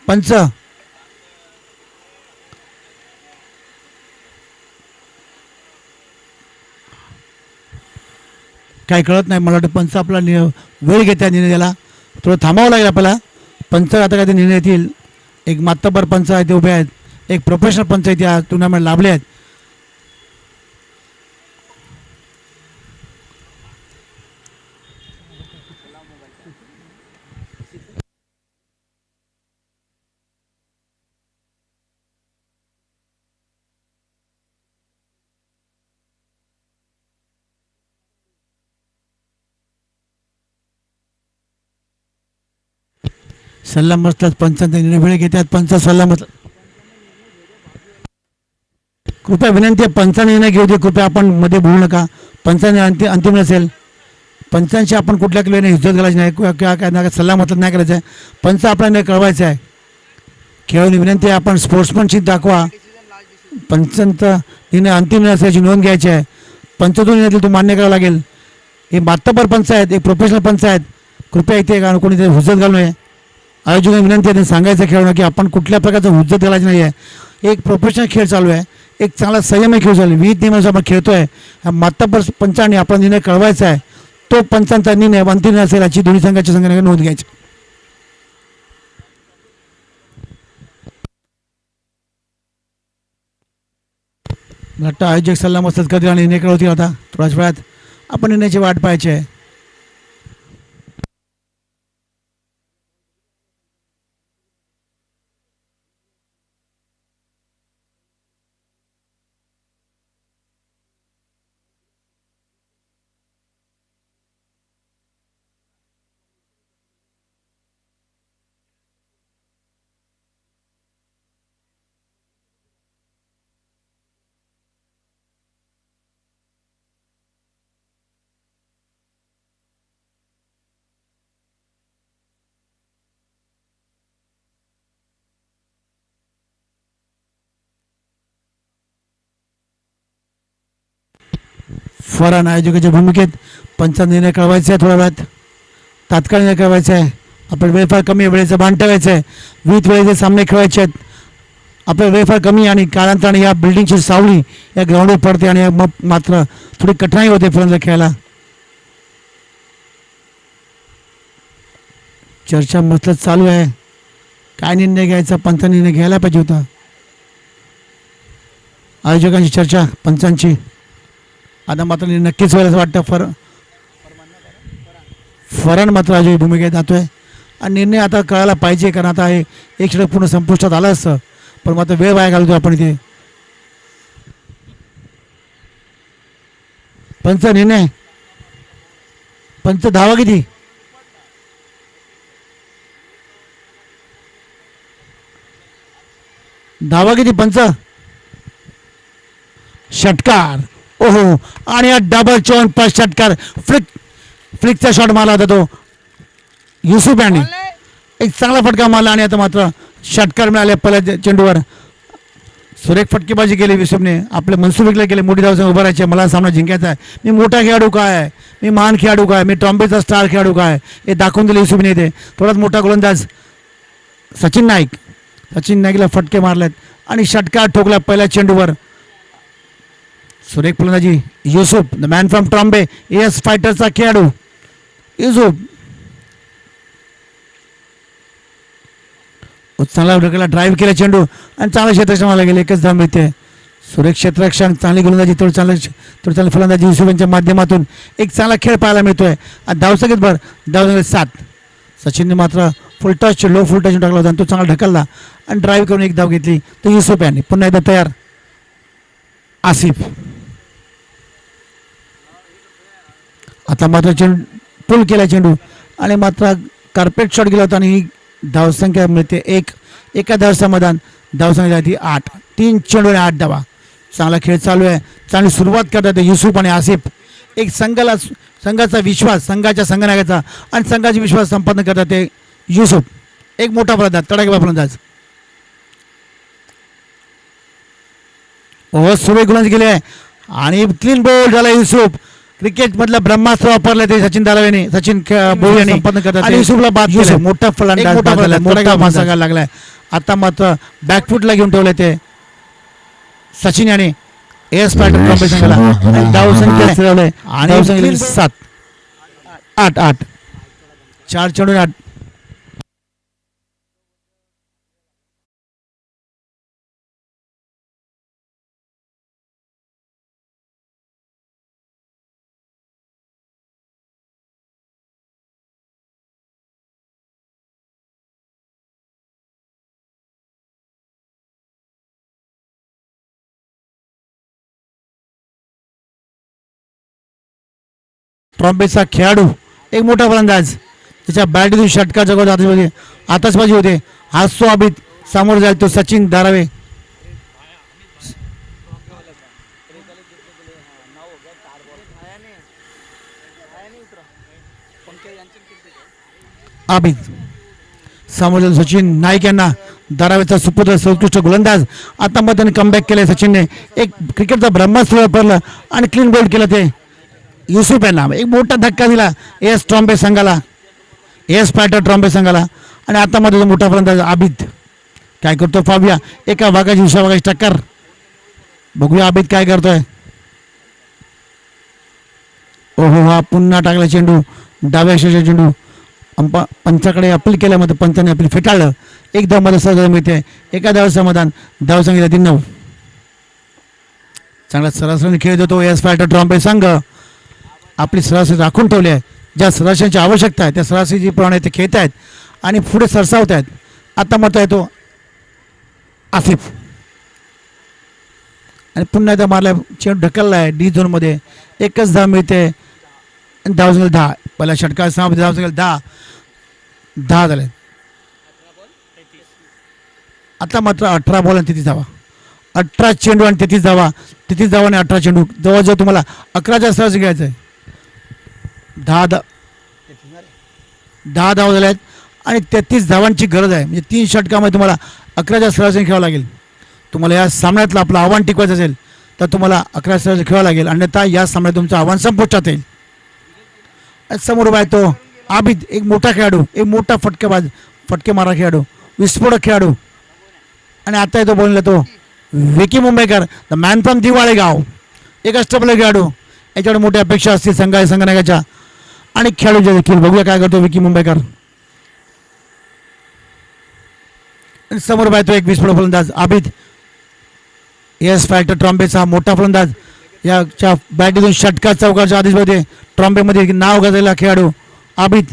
पंच काय कळत नाही. मला वाटतं पंच आपला वेळ घेत्या निर्णय द्यायला, थोडं थांबावं लागेल आपल्याला. पंच आता काय ते निर्णय येतील. एक मातब्बर पंच आहे ते उभे आहेत, एक प्रोफेशनल पंच आहे त्या टुर्नामेंट लाभले आहेत. सल्ला मसतात, पंचांचा निर्णय वेळ घेतात. पंच सल्ला मसला. कृपया विनंती आहे, पंचाने निर्णय घेऊ दे. कृपया आपण मध्ये बोलू नका. पंचाने अंतिम नसेल. पंचांशी आपण कुठल्या क्लिअरने हिज्जत घालायची नाही किंवा काय नाही, सल्ला मतलब नाही करायचा आहे. पंच आपला निर्णय कळवायचा आहे. खेळून विनंती आहे, आपण स्पोर्ट्समनशिप दाखवा. पंचांचा निर्णय अंतिम नसल्याची नोंद घ्यायची आहे. पंचातून निर्णय तो मान्य करावा लागेल. हे मातब्बर पंच आहेत, एक प्रोफेशनल पंच आहेत. कृपया इथे कोणी ते हुज्जत घालू नये. आयोजकांना विनंती आहे सांगायचं खेळणं की आपण कुठल्या प्रकारचं हुज्जत घालायची नाही आहे. एक प्रोफेशनल खेळ चालू आहे, एक चांगला संयमी खेळ चालू आहे. 20 नियमानुसार आपण खेळतोय. मातब्बर पंचांनी आपला निर्णय कळवायचा आहे. तो पंचांचा निर्णय अंतिम असेल याची दोन्ही संघाच्या संघाने नोंद घ्यायची. वाटतं आयोजक सल्ला मस्तच करतील आणि निर्णय कळवतील. आता थोड्याच वेळात आपण निर्णयाची वाट पाहायची आहे. फरान आयोजकाच्या भूमिकेत पंचांचा निर्णय कळवायचा आहे. थोड्या वेळात तात्काळ निर्णय कळवायचा आहे. आपल्याला वेळ फार कमी आहे, वेळेचं भान ठेवायचं आहे. विविध वेळेचे सामने खेळायचे आहेत. आपल्याला वेळ फार कमी आणि कालांतराने या बिल्डिंगची सावली या ग्राउंडवर पडते आणि मग मात्र थोडी कठीणाई होते फलंदाज खेळायला. चर्चा मस्त चालू आहे. काय निर्णय घ्यायचा, पंचांनी निर्णय घ्यायला पाहिजे होता. आयोजकांची चर्चा, पंचांची आता मात्र नक्कीच व्हायला असं वाटतं. फरान मात्र आयोजक भूमिकेत जातोय आणि निर्णय आता कळायला पाहिजे, कारण आता हे एक षटक पूर्ण संपुष्टात आलं असतं, पण मात्र वेळ वाया घालतो आपण इथे. पंच निर्णय, पंच धावा किती? धावा किती पंच? षटकार. ओहो, आणि हा डबल 54 षटकार. फ्लिकचा शॉट मारला होता तो युसुफ यांनी. एक चांगला फटका मारला आणि आता मात्र षटकार मिळाले पहिल्या चेंडूवर. सुरेख फटकेबाजी केली युसुफने. आपले मनसूब विकले केले. मोठी धावसंख्या उभं राहायचे. मला सामना जिंकायचा आहे. मी मोठा खेळाडू काय आहे, मी महान खेळाडू काय, मी ट्रॉम्बेचा स्टार खेळाडू काय, हे दाखवून दिले युसुफने. इथे थोडाच मोठा गोलंदाज सचिन नाईक. सचिन नाईकला फटके मारलेत आणि षटकार ठोकला पहिल्या चेंडूवर. सुरेख फलंदाजी Yusuf, the man from Trombay, S फायटरचा खेळाडू युसुफ. चांगला ढकलला, ड्राईव्ह केला चेंडू आणि चांगला क्षेत्ररक्षणाला गेले. एकच धाव मिळते. सुरेख क्षेत्ररक्षण, चांगली गोलंदाजी, थोडी चांगली फलंदाजी युसुफ यांच्या माध्यमातून एक चांगला खेळ पाहायला मिळतोय. आणि धावसंख्येत भर, धावसंख्येत 7. सचिनने मात्र फुलटच, लो फुलटच टाकला होता आणि तो चांगला ढकलला आणि ड्राईव्ह करून एक धाव घेतली. तो युसुफ यांनी पुन्हा एकदा तयार. आसिफ आता मात्र चेंडू पुल केला चेंडू आणि मात्र कार्पेट शॉट गेला होता आणि धावसंख्या मिळते 1. एका धाव समाधान. धावसंख्या ती 8. 3 चेंडू आणि 8 धावा. चांगला खेळ चालू आहे. चांगली सुरुवात करतात युसुफ आणि आसिफ. एक संघाचा विश्वास, संघाच्या संघनायकाचा आणि संघाचा विश्वास संपादन करतात ते युसुफ. एक मोठा फलंदाज, तडाखेबाज फलंदाज. सुरेख गोलंदाजी केली आहे आणि क्लीन बॉल झाला युसुफ. क्रिकेट मधला ब्रह्मास्त्र वापरले ते सचिन दालवेने, सचिन भोई यांनी संपादन करतात आणि युसुफला बाद केलं. मोठा फलंदाज, मोठा मासा घालायला लागलाय. आता मात्र बॅकफुटला घेऊन ठेवले ते सचिन याने. एस पॅटर्न ट्रॉम्बे संघाला धावसंख्या फिरवलंय आणि धावसंख्या 7. 8. 4 चेंडू 8. ट्रॉम्बेचा खेळाडू, एक मोठा फलंदाज, त्याच्या बॅटीतून षटकार जगवत आतषबाजी होते. हास्य आबिद समोर जाईल तो सचिन दारावे. आबिद समोर जाईल सचिन नाईक यांना. दारावेचा सुपुत्र, सर्वोत्कृष्ट गोलंदाज. आता मग त्याने कमबॅक केले सचिनने. एक क्रिकेटचा ब्रह्मास्त्र वापरलं आणि क्लीन बोल्ड केलं ते युसुफ यांना. एक मोठा धक्का दिला एस ट्रॉम्बे संघाला, एस फायटर ट्रॉम्बे संघाला. आणि आता मध्ये मोठा फलंदाज आबिद काय करतो पाहूया. एका वाघाची दुसऱ्या वाघाची टक्कर. बघूया आबिद काय करतोय. ओहो, हा पुन्हा टाकला चेंडू, डाव्या अक्षाचा चेंडू. पंचाकडे अपील केल्यामध्ये पंचाने अपील फेटाळलं. एक धाव मध्ये सहज मिळते. एका धाव समाधान. धाव संख्या 9. चांगला सरासरी खेळ देतो एस फायटर ट्रॉम्बे संघ. आपली सरासरी राखून ठेवली आहे. ज्या सरासरीची आवश्यकता आहे त्या सरासरीची प्रमाणे ते खेळत आहेत आणि पुढे सरसावत आहेत. आता मत येतो आसिफ आणि पुन्हा एकदा मारला चेंडू ढकलला आहे डी झोनमध्ये. एकच धाव मिळते. धाव संख्या 10. पहिला षटकार समाप्त. धाव संख्या 10 झाले. आता मात्र 18 बॉल आणि 33 धावा. 18 चेंडू आणि 33 धावा. 33 धावा आणि 18 चेंडू. जवळजवळ तुम्हाला 11च्या सरासरी घ्यायचं आहे. 10 धावा झाल्या आहेत आणि 33 धावांची गरज आहे. म्हणजे 3 षटकामध्ये तुम्हाला 11च्या सरासरी खेळावं लागेल. तुम्हाला या सामन्यातलं आपलं आव्हान टिकवायचं असेल तर तुम्हाला 11 सेटाचा खेळावं लागेल, अन्यथा या सामन्यात तुमचं आव्हान संपुष्टात येईल. समोर उभा आहे तो आबिद, एक मोठा खेळाडू, एक मोठा फटके मारा खेळाडू, विस्फोटक खेळाडू. आणि आता येतो बोलला तो Vicky Mumbaikar, the man from दिवाळेगाव, एक अष्टपैलू खेळाडू. याच्याकडे मोठ्या अपेक्षा असतील संघनायकाच्या आणि खेळाडूच्या देखील. बघूया काय करतो विकी मुंबईकर. आणि समोर पाहतो एक विस्फोटक फलंदाज आबिद, एस फायटर ट्रॉम्बेचा मोठा फलंदाज. याच्या बॅटीतून षटकार चौकारच्या आधीमध्ये ट्रॉम्बेमध्ये नाव गाजलेला खेळाडू आबिद.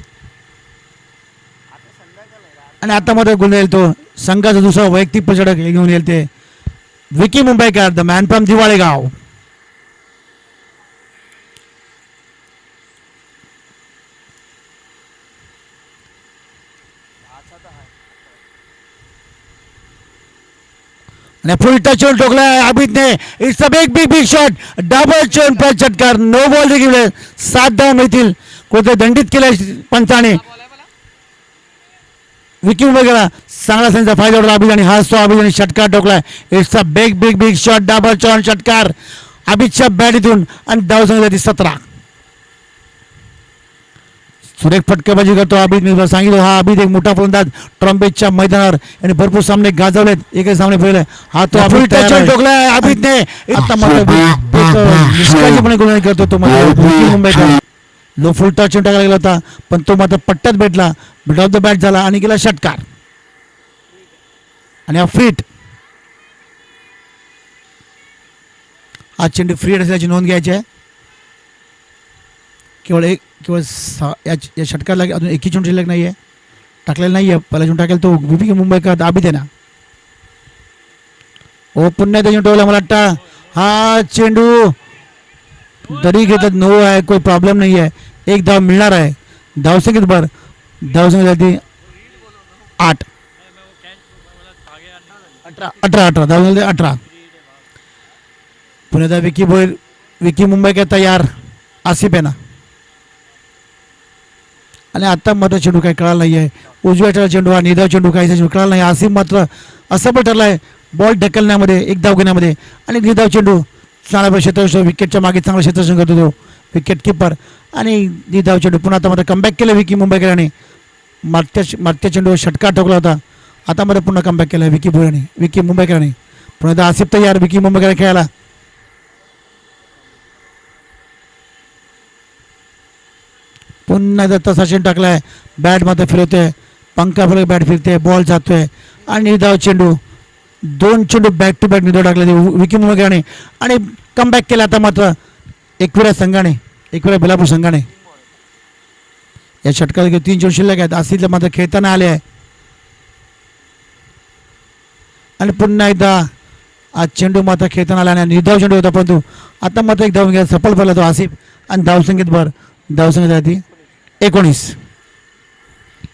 आणि आता मध्ये गुण येईल तो संघाचा दुसरा वैयक्तिक प्रचडक घेऊन येईल ते Vicky Mumbaikar, the man from Diwalegaon. आणि फुल टचवर ठोकलाय आबिदने. It's a big big big shot, double चोन पर षटकार. नो बॉल देखील 7 धावा मिळतील. कोणते दंडित केले पंचाने. विकी मुंबईकरला चांगला संघाचा फायदा उठला आबिद आणि हा तो आबिद षटकार ठोकलाय. It's a big big big shot, double चोन षटकार आबिदच्या बॅटीतून. आणि धाव संख्या 17. सुरेख फटकेबाजी करतो आबिद. मी सांगितलं हा आबिद एक मोठा फलंदाज ट्रम्पेटच्या मैदानावर आणि भरपूर सामने गाजवलेत. एकही सामने पहिले हा तो आबिद ठोकलाय आबिदने. आता मात्र निष्काळजीपणे गोलंदाजी करतो तो विकी मुंबईकर. लो फुल टच टाकायला गेला होता पण तो मात्र पट्ट्यात भेटला, मिड ऑफ द बॅट झाला आणि गेला षटकार. आणि हा फ्रीट, हा चेंडू फ्रीट असल्याची नोंद घ्यायची आहे. केवळ या षटकारला अजून एकही चेंडू शिल्लक नाही आहे, टाकलेला नाही आहे. पहिला चेंडू टाकेल तो विकी मुंबईकर आबिद आहे ना. हो पुन्हा त्या चेंडू मला वाटतं हा चेंडू तरी घेतात. नो आहे, कोई प्रॉब्लेम नाही आहे. एक धाव मिळणार आहे. धावसंख्येत भर, धावसंख्येसाठी 8 18 धावसंख्येत 18. पुण्याचा विकी मुंबईकर तयार, आसिफ आहे ना. आणि आता मात्र चेंडू काही कळाला नाही आहे. उजव्या ठरला चेंडू, हा निधाव चेंडू काही चेंडू कळाला नाही. आसिफ मात्र असं पण ठरला आहे बॉल ढकलण्यामध्ये, एक धाव घेण्यामध्ये. आणि निधाव चेंडू चांगला क्षेत्ररक्षण, विकेटच्या मागे चांगला क्षेत्ररक्षण करतो तो विकेट किपर. आणि निधाव चेंडू पुन्हा आता मात्र कमबॅक केलं विकी मुंबईकरांनी. मागच्या चेंडू षटकार ठोकला होता, आता मात्र पुन्हा कमबॅक केला विकी मुंबईकरांनी. पुन्हा आसिफ तयार विकी मुंबईकर खेळायला. पुन्हा एकदा तसा चेंडू टाकलाय, बॅट मात्र फिरवतोय, पंखा फिरत बॅट फिरते, बॉल जातोय. आणि निधाव चेंडू, 2 चेंडू बॅक टू बॅक निधाव टाकले विकी मुंबईकरांनी. आणि कमबॅक केला आता मात्र एकविरा बेलापूर संघाने. या षटकात 3 चेंडू शिल्लक आहेत. आसिफला मात्र खेळताना आले आहे. आणि पुन्हा एकदा आज चेंडू मात्र खेळताना आला आणि निधाव चेंडू होता, परंतु आता मात्र एक धाव घ्या सफल पडला तो आसिफ. आणि धावसंख्येत भर, धावसंख्येत 19.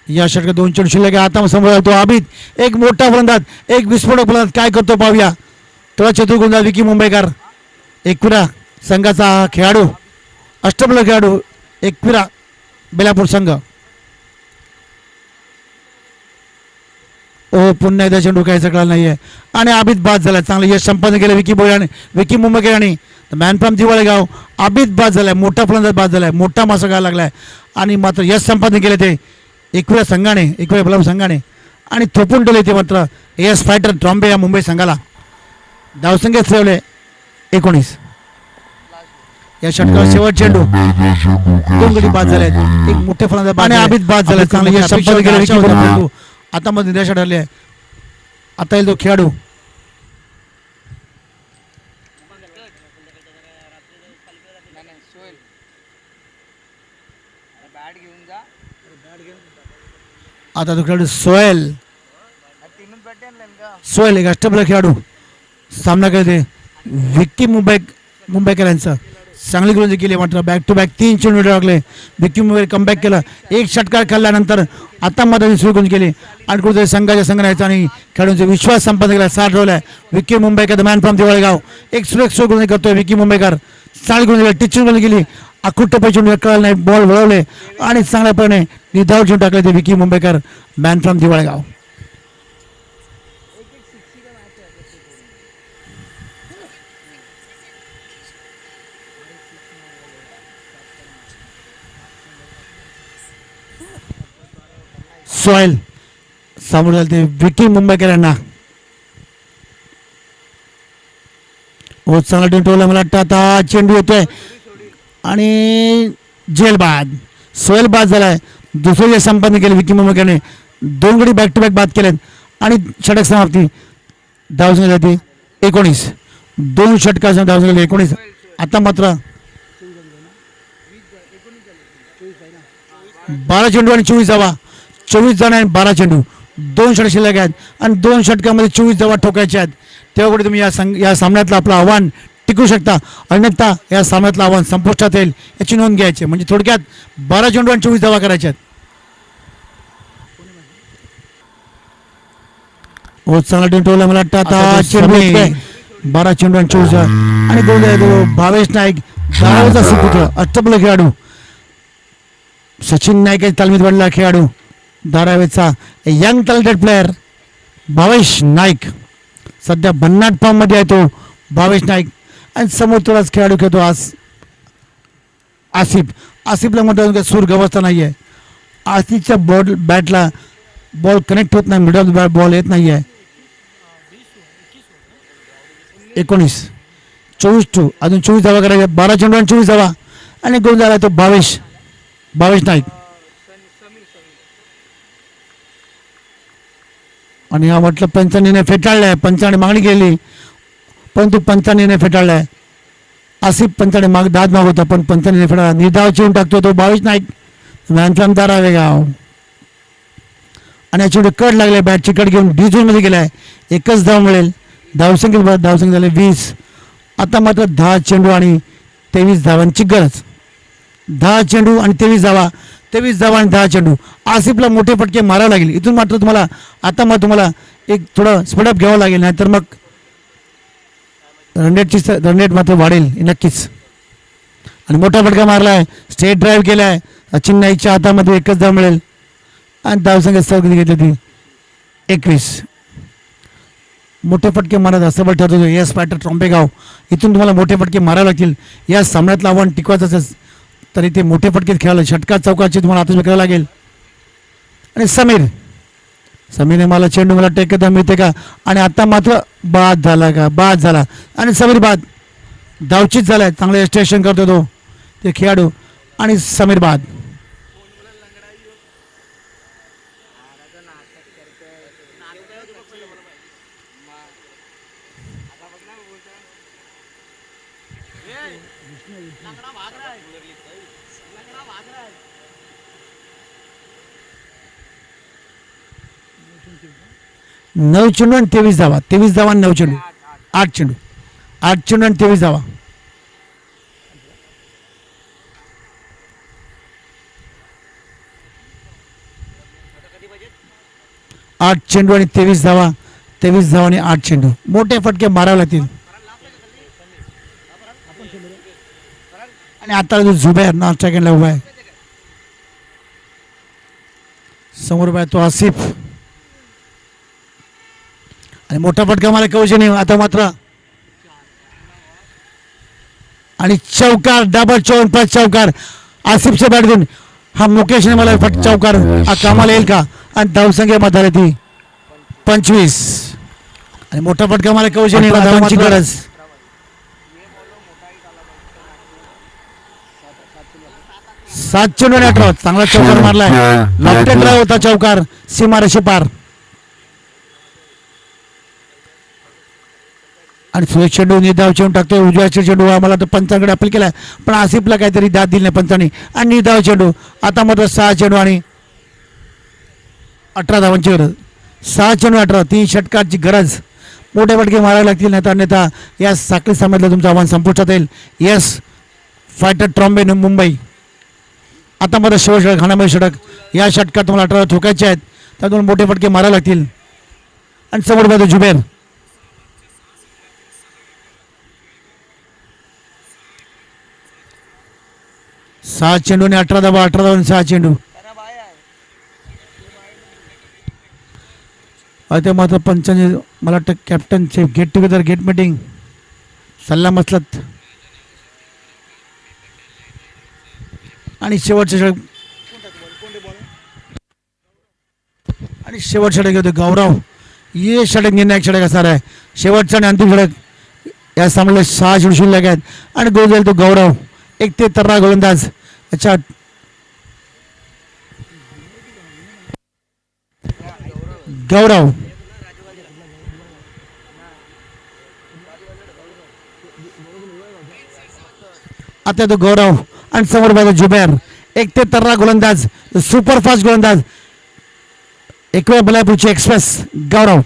या षटकात 2 चेंडू शिल्लक आहे. आता समोर तो आबिद, एक मोठा फलंदाज, एक विस्फोटक फलंदाज. काय करतो पाहूया. तेव्हा चतुर गोलंदाज विकी मुंबईकर, एकविरा संघाचा खेळाडू, अष्टपैलू खेळाडू, एकविरा बेलापूर संघ. ओ पुन्हा एकदा चेंडू काहीच कळाला नाही आहे. आणि आबिद बाद झाला. चांगलं यश संपादन केलं विकी मुंबईकरांनी. मॅन फ्रॉम दिवाळेगाव आबिद बाद झालाय, मोठा फलंदाज बाद झालाय, मोठा मासा घाला लागलाय. आणि मात्र यश संपादन केले ते एकविरा बेलापूर संघाने. आणि थोपून ठेवले ते मात्र एस फायटर ट्रॉम्बे या मुंबई संघाला. धावसंख्येत ठेवले 19. या षटकावर शेवट चेंडू, 2 गडी बाद झाले. एक मोठे फलंदाज आणि आबिद बाद झाला. चांगलं यश संपादन केलं. आता मध्ये निराशा ठरली आहे. आता येईल तो खेळाडू. आता तो खेळाडू सोहेल, एक अष्टपैलू खेळाडू सामना करते विकी मुंबईकरांचा. चांगली गोलंदाजी केली मात्र बॅक टू बॅक 3 चेंडू टाकले. विकी मुंबईकर कमबॅक केलं, एक षटकार खाल्ल्यानंतर आता मात्र सुरू गोलंदाजी केली. आणि कुठेतरी संघाचा आणि खेळाडूंचा विश्वास संपादन केला, 60 ठेवलाय Vicky Mumbaikar, the man from दिवाळेगाव. एक सुरेख गोलंदाजी करतोय विकी मुंबईकर. चांगली गोलंदाजी, टिचिंग गोलंदाजी केली. अखुट्ट पैसे कळलं नाही, बॉल वळवले आणि चांगल्यापणे निधाव चेंडू टाकले ते विकी मुंबईकर, मॅन फ्रॉम दिवाळेगाव. सोहेल समोर झाले ते विकी मुंबईकर यांना. हो चांगला टेंटोला मला वाटतं आता चेंडू येतोय आणि जेल बाद. सोहेल बाद झालाय. दुसरं जे संपादन केलं विकी मुंबईकरने 2 गडी बॅक टू बॅक बाद केलेत आणि षटक समाप्ती. धावसंख्या जाते 19. 2 षटकाच्या धावसंख्या 19. आता मात्र 12 चेंडू आणि 24 धावा. 24 जण आणि 12 चेंडू. 2 षटक शिल्लक आहेत आणि 2 षटकामध्ये 24 धावा ठोकायच्या आहेत. तेव्हा कुठे तुम्ही या सामन्यातलं आपलं आव्हान टिकू शकता. अन्यथा या सामन्यातलं आव्हान संपुष्टात येईल याची नोंद घ्यायची. म्हणजे थोडक्यात 12 चेंडू आणि 24 धावा करायच्या आहेत. हो चांगला टेंटोला मला वाटतं आता चेंडू येतोय. 12 चेंडू आणि 24 आणि भावेश नाईक धारावीचा सुपुत्र अष्टपैलू खेळाडू. सचिन नाईक तालमीत वाढलेला खेळाडू. धारावीचा young talented player Bhavesh Naik. सध्या भन्नाट फॉर्ममध्ये आहे तो भावेश नाईक. आणि समोर थोडाच खेळाडू खेळतो आसिफ. आसिफला म्हणतात सूर गवसता नाही आहे. आसिफच्या बॅटला बॉल कनेक्ट होत नाही. मिडल बॉल येत नाही आहे. 19. 24 अजून 24 धावा करायच्या. 12 चेंडू आणि 24 धावा आणि गोल झाला तो भावेश नाईक. आणि हा म्हटलं पंचांनी फेटाळलाय. पंचाने मागणी केली परंतु पंचाने फेटाळलाय. आसिफ पंचाने दाद मागवता पण पंचाने फेटाळला. निर्धाव चिवून टाकतो तो भावेश नाईक. व्यानचांदार आहे गाव आणि याच्याकडे कट लागले. बॅटची कट घेऊन डी झोनमध्ये गेलाय. 1च धाव मिळेल. धावसंख्या झाले 20. आता मात्र 10 चेंडू आणि 23 धावांची गरज. 10 चेंडू आणि 23 धावा. 23 धावा आणि 10 चेंडू. आसिफला मोठे फटके मारावे लागेल. इथून मात्र तुम्हाला आता मग तुम्हाला एक थोडं स्पीडअप घ्यावं लागेल. नाहीतर मग रन रेट मात्र वाढेल नक्कीच. आणि मोठा फटका मारलाय. स्ट्रेट ड्राईव्ह केलाय. सचिन नाईकच्या हातामध्ये 1च धाव मिळेल आणि धावसंख्या सगळी घेतली ती 21. मोठे फटके मारत असं बळ ठरतो एस पॅटर ट्रॉम्पेगाव. इथून तुम्हाला मोठे फटके मारावे लागतील. या सामन्यातलं आव्हान टिकवायचं असेल तर इथे मोठे फटके खेळायला षटका चौकाची तुम्हाला आत्मसात करावं लागेल. आणि समीरने मला चेंडू मला टेकदा मिळते का. आणि आता मात्र बाद झाला आणि समीर बाद. धावचीत झालाय. चांगलं स्टेशन करतो तो ते खेळाडू आणि समीर बाद. नऊ चेंडू आणि 23 धावा. 23 धावा आणि 9 चेंडू. 8 चेंडू आणि 23 धावा. आठ चेंडू आणि 23 धावा. 23 धावा आणि 8 चेंडू. मोठे फटके मारावे लागतील. आणि आता जो झुबैर ना सेकंडला उभा आहे. समोर उभा आहे तो आसिफ. आणि मोठा फटका मला कौशनी. आता मात्र आणि चौकार. डबल 54 चौकार आसिफच्या बॅटतून. हा मुकेशने मला चौकार हा कामाला येईल का. आणि धावसंख्या मध्ये झाली ती 25. आणि मोठा फटका मला कौशनी धावांची गरज. 7 चेंडू आणि 18. चांगला चौकार मारलाय. लॉफ्टेड ड्राइव्ह होता चौकार सीमारेषे पार. आणि सुरेश चेंडू निर्धाव चेंडू टाकतोय. उजव्या चेंडू मला तर पंचांकडे अपील केलाय पण आसिफला काहीतरी दाद दिली नाही पंचांनी. आणि निर्धाव चेंडू. आता मात्र 6 चेंडू आणि 18 धावांची गरज. 6 चेंडू 18. 3 षटकाची गरज. मोठे फटके मारावे लागतील. अन्यथा या साखळी सामन्यातलं तुमचं आव्हान संपुष्टात येईल. Yes fighter Trombay Mumbai. आता मात्र शेवट षटक खानाबाई षटक. या षटकात तुम्हाला 18 ठोकायचे आहेत. त्यातून मोठे फटके मारावे लागतील. आणि समोर बाजू झुबैर. 6 चेंडू आणि 18 धावा. 18 धावा आणि 6 चेंडू. ते मात्र पंचांनी मला वाटतं कॅप्टनचे गेट टुगेदर गेट मीटिंग सल्ला मसलत. आणि शेवटचे षटक आणि शेवट षटक घेतो गौरव. ये षटक निर्णायक षटक असणार आहे. शेवटचा आणि अंतिम षटक या सामन्याला 6 चेंडू शिल्लक आहेत आणि गोल जाईल तो गौरव. एक ते तर्रा गोलंदाज अच्छा गौरव. आता तो गौरव आणि समोर बाजू जुबेर. एक ते तर्रा गोलंदाज सुपरफास्ट गोलंदाज एकव्या बलापूरची एक्सप्रेस गौरव.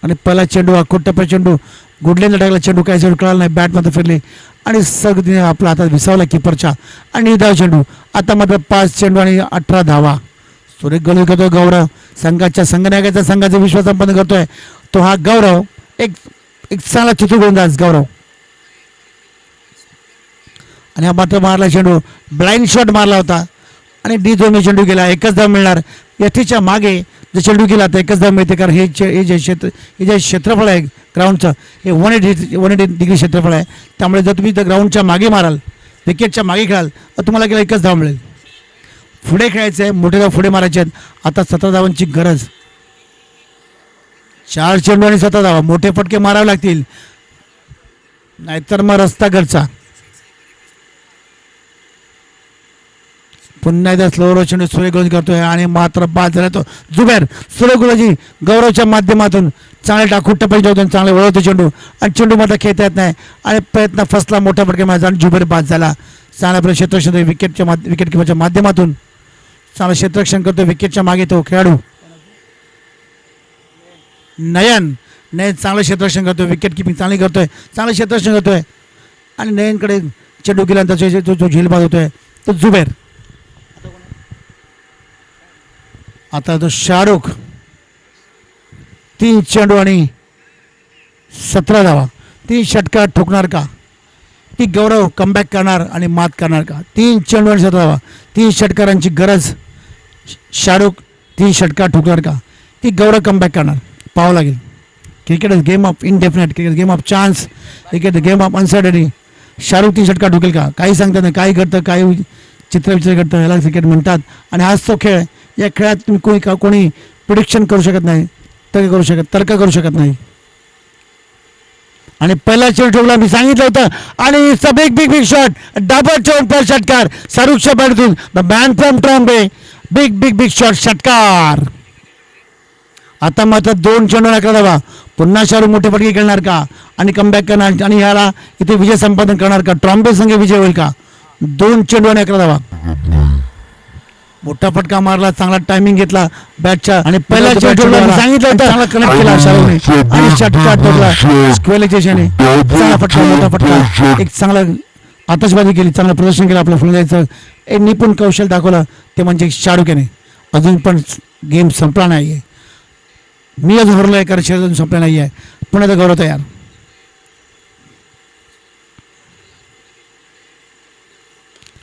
आणि पहिला चेंडू हा कोट्टप्पा चेंडू गुडलेला टाकला चेंडू काय चेंडू कळाला नाही बॅट मध्ये फिरले आणि सगळं आपला हातात विसावला किपरच्या आणि धाव चेंडू. आता मात्र 5 चेंडू आणि 18 धावा. सुरेख गोल करतोय गौरव. संघनायकाचा संघाचा विश्वास संपन्न करतोय तो हा गौरव. एक एक चांगला चतुर गोलंदाज गौरव. आणि हा मात्र मारला चेंडू ब्लाइंड शॉट मारला होता आणि डी झोन चेंडू गेला. एकच धाव मिळणार. यथीच्या मागे जे चेंडू गेला तर एकच धाव मिळते कारण हे जे क्षेत्रफळ आहे ग्राउंडचं हे 180 डिग्री क्षेत्रफळ आहे. त्यामुळे जर तुम्ही त्या ग्राउंडच्या मागे माराल विकेटच्या मागे खेळाल तर तुम्हाला गेला एकच धाव मिळेल. पुढे खेळायचं आहे मोठे धाव पुढे मारायचे आहेत. आता 17 धावांची गरज. 4 चेंडू आणि 17 धावा. मोठे फटके मारावे लागतील नाहीतर मग रस्ता घरचा. पुन्हा एकदा स्लोवर चेंडू सूर्यगोलंदाजी करतोय आणि मात्र बाद झाला तो जुबेर. सूर्यगोलंदाजी गौरवच्या माध्यमातून चांगले टाकून टप्प्यात होतो चांगले वळवतो चेंडू आणि चेंडू मात्र खेळता येत नाही आणि प्रयत्न फसला मोठ्या फटके मारायचा आणि जुबेर बाद झाला. चांगल्या प्रकारे क्षेत्ररक्षण विकेट किपरच्या माध्यमातून चांगलं क्षेत्ररक्षण करतो. विकेटच्या मागे तो खेळाडू नयन चांगलं क्षेत्ररक्षण करतोय. विकेट किपिंग चांगली करतोय चांगलं क्षेत्ररक्षण करतोय आणि नयनकडे चेंडू गेल्यानंतर जो झेलबाद होतोय तो जुबेर. आता तो शाहरुख. 3 चेंडू आणि 17 धावा. 3 षटकार ठोकणार का की गौरव कमबॅक करणार आणि मात करणार का. 3 चेंडू आणि 17 धावा. 3 षटकारांची गरज. शाहरुख 3 षटकार ठोकणार का की गौरव कमबॅक करणार पाहावं लागेल. Cricket is game of indefinite. Cricket game of chance. Cricket game of uncertainty. Shahrukh 3 षटकार ठोकेल का काही सांगतात नाही. काही घडतं काही चित्रविचित्र घडतं याला क्रिकेट म्हणतात आणि हाच तो खेळ. या खेळात तुम्ही कोणी प्रिडिक्शन करू शकत नाही तर्क करू शकत नाही. आणि पहिला चेंडू ठोकला मी सांगितलं होतं आणि बिग शॉट डबल चौकार षटकार शाहरुखच्या बॅटतून the man from Trombay. Big shot षटकार. आता मात्र 2 चेंडू 11 धावा. पुन्हा शाहरुख मोठे फटके खेळणार का आणि कमबॅक करणार आणि ह्याला इथे विजय संपादन करणार का. ट्रॉम्बे संघ विजय होईल का. 2 चेंडू आणि 11 धावा. मोठा फटका मारला चांगला टायमिंग घेतला बॅटच्या आणि पहिला चेंडू सांगितलं होतं चांगला कनेक्ट केला शाहरुखने आणि षटकार ठोकला स्क्वेअरच्या चांगला फटका मोठा फटका. एक चांगला आतषबाजी केली चांगलं प्रदर्शन केलं आपलं फलंदाजीचं. एक निपुण कौशल दाखवलं ते म्हणजे शाहरुख याने. अजून पण गेम संपला नाही आहे. मी अजून हरलो आहे कारण शरीर अजून संपला नाही आहे. पुन्हा गौरव तयार.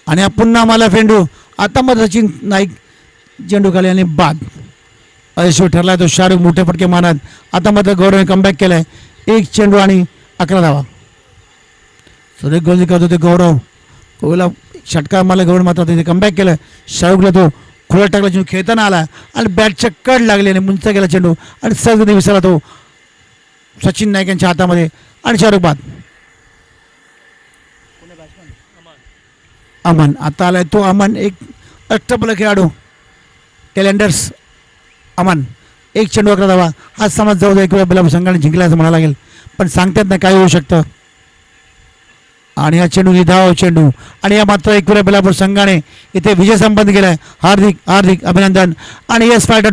आणि पुन्हा मला फेंडू. आता मग सचिन नाईक चेंडू खाली आणि बाद. अयशस्वी ठरला तो शाहरुख मोठे फटके मारत. आता मात्र गौरवने कमबॅक केलाय. 1 चेंडू आणि 11 धावा. सुरेख गोलंदाजी करत होते गौरव. कोहलीला षटकार मारला गौरव मात्र तिथे कमबॅक केलं. शाहरुखला तो खोळ्यात टाकला चेंडू खेळताना आला आणि बॅटच्या कड लागली आणि मुंचा गेला चेंडू आणि सहज विसरला तो सचिन नाईक यांच्या हातामध्ये आणि शाहरुख बाद. अमन आता आलाय तो अमन. एक अष्टपल खेळाडू कॅलेंडर्स अमन. 1 चेंडू 11 धावा. हा समज जवळ एक वेळा संघाने जिंकला असं म्हणावं लागेल पण सांगतात ना काय होऊ शकतं. आणि हा चेंडू निधाव चेंडू आणि या मात्र एक वेळा बेलापूर संघाने इथे विजय संपादन केलाय. हार्दिक अभिनंदन आणि यस फायटर